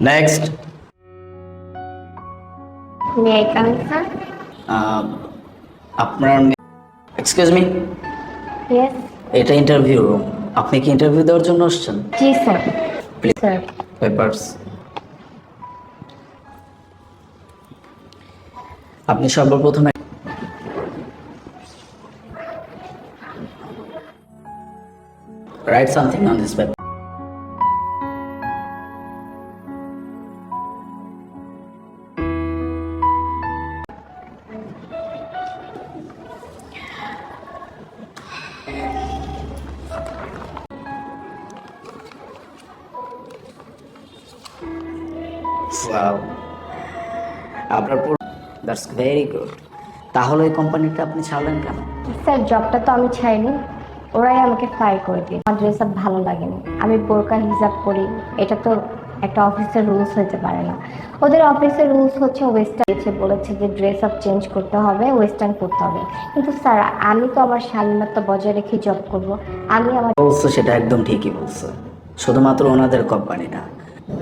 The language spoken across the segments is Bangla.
Next. May I come in sir? আপনার এক্সকিউজ মি, ইয়েস। এটা ইন্টারভিউ রুম। আপনি কি ইন্টারভিউ দেওয়ার জন্য আসছেন? জি স্যার। Please sir papers. আপনি সর্বপ্রথমে write something on this paper. Wow. আপনার দ্যাটস ভেরি গুড। তাহলে এই কোম্পানিটা আপনি ছাড়লেন কেন? স্যার জবটা তো আমি ছাইনি, ওরাই আমাকে ফায়ার করে দিয়ে। আমার ড্রেস আপ ভালো লাগেনি, আমি বোরকা হিজাব করি, এটা তো একটা অফিসের রুলস হতে পারে না। ওদের অফিসের রুলস হচ্ছে ওয়েস্টার্ন বলেছে যে ড্রেস আপ চেঞ্জ করতে হবে, ওয়েস্টার্ন করতে হবে। কিন্তু স্যার আমি তো আমার শালীনতা বজায় রেখে জব করব। আমি আমার বলছো সেটা একদম ঠিকই বলছো। শুধুমাত্র ওনাদের কোম্পানি না,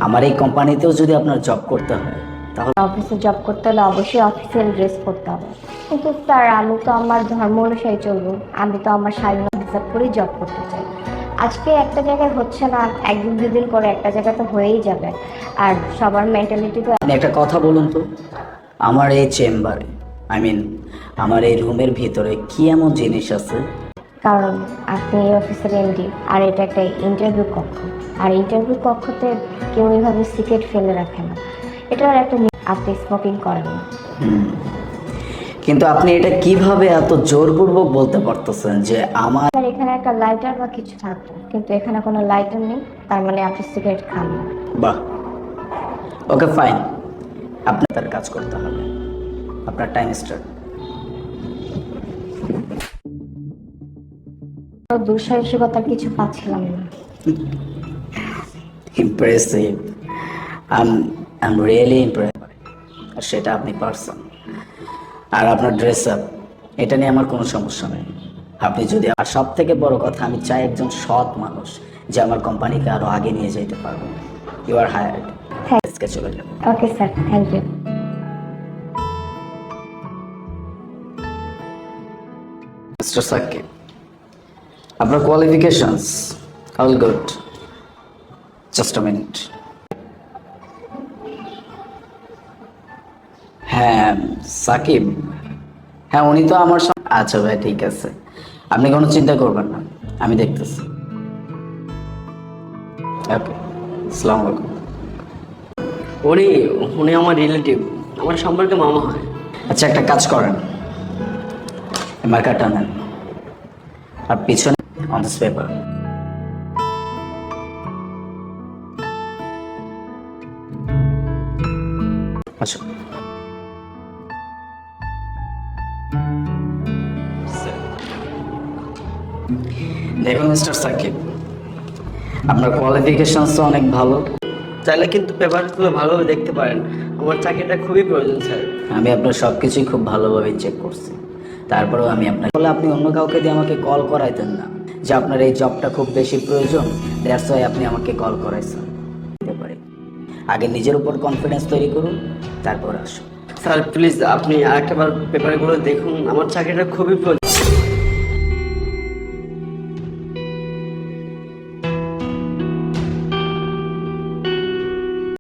আমার এই কোম্পানিতেও যদি আপনার জব করতে হয় তাহলে অফিসে জব করতে হলে অবশ্যই অফিসিয়াল ড্রেস করতে হবে। কিন্তু স্যার আমি তো আমার ধর্ম অনুসারে চলবো, আমি তো আমার শালীনতা হিসাব করেই জব করতে চাই। আজকে একটা জায়গায় হচ্ছে না, একদিন দুদিন করে একটা জায়গা তো হয়েই যাবে। আর সবার মেন্টালিটি তো আপনি একটা কথা বলুন তো, আমার এই চেম্বারে আমার এই রুমের ভিতরে কি এমন জিনিস আছে? কারণ আপনি এই অফিসের এমডি, আর এটা একটা ইন্টারভিউ কক্ষ। আর ইন্টারভিউ কক্ষতে কেউ এইভাবে সিক্রেট ফেলে রাখে না। এটার একটা আপনি স্মোকিং করেন না। কিন্তু আপনি এটা কিভাবে এত জোরপূর্বক বলতে পারতেছেন যে আমার স্যার এখানে একটা লাইটার বা কিছু থাকতো, কিন্তু এখানে কোনো লাইটার নেই, তার মানে আপনি সিগারেট খান না। বাহ, ওকে ফাইন, আপনার তার কাজ করতে হবে। আপনার টাইম স্টার্ট। দুঃসাহসিকতার কিছু পাচ্ছিলাম না। Impressive. I am really impress. আর সেটা আপনি পারছেন। আর আপনার ড্রেস আপ, এটা নিয়ে আমার কোনো সমস্যা নেই। আপনি যদি, আর সব থেকে বড় কথা, আমি চাই একজন সৎ মানুষ যে আমার কোম্পানিকে আরো আগে নিয়ে যেতে পারবে। You are hired. আজকে চলে যান। Okay sir, thank you. Mister Sakib, আপনার qualifications all good. Just a minute. হ্যাঁ সাকিব, হ্যাঁ উনি তো আমার আচ্ছা ভাই ঠিক আছে, আপনি কোনো চিন্তা করবেন না, আমি দেখতেছি। ওকে, আসসালামু আলাইকুম। উনি উনি আমার রিলেটিভ, আমার সম্পর্কে মামা হয়। আচ্ছা একটা কাজ করেন, মার্কারটা নেন আর পিছনে অন দিস পেপার। আচ্ছা দেখুন মিস্টার সাকিব, আপনার কোয়ালিফিকেশনস তো অনেক ভালো। চাইলে কিন্তু পেপারগুলো ভালোভাবে দেখতে পারেন, আমার চাকরিটা খুবই প্রয়োজন স্যার। আমি আপনার সব কিছুই খুব ভালোভাবে চেক করছি, তারপরেও আমি আপনাকে বলে আপনি অন্য কাউকে দিয়ে আমাকে কল করাইতেন না যে আপনার এই জবটা খুব বেশি প্রয়োজন, দ্যাটস ওয়াই আপনি আমাকে কল করাইছেন। হতে পারে, আগে নিজের উপর কনফিডেন্স তৈরি করুন, তারপর আসুন। স্যার প্লিজ আপনি আরেকটা বার পেপারগুলো দেখুন, আমার চাকরিটা খুবই প্রয়োজন।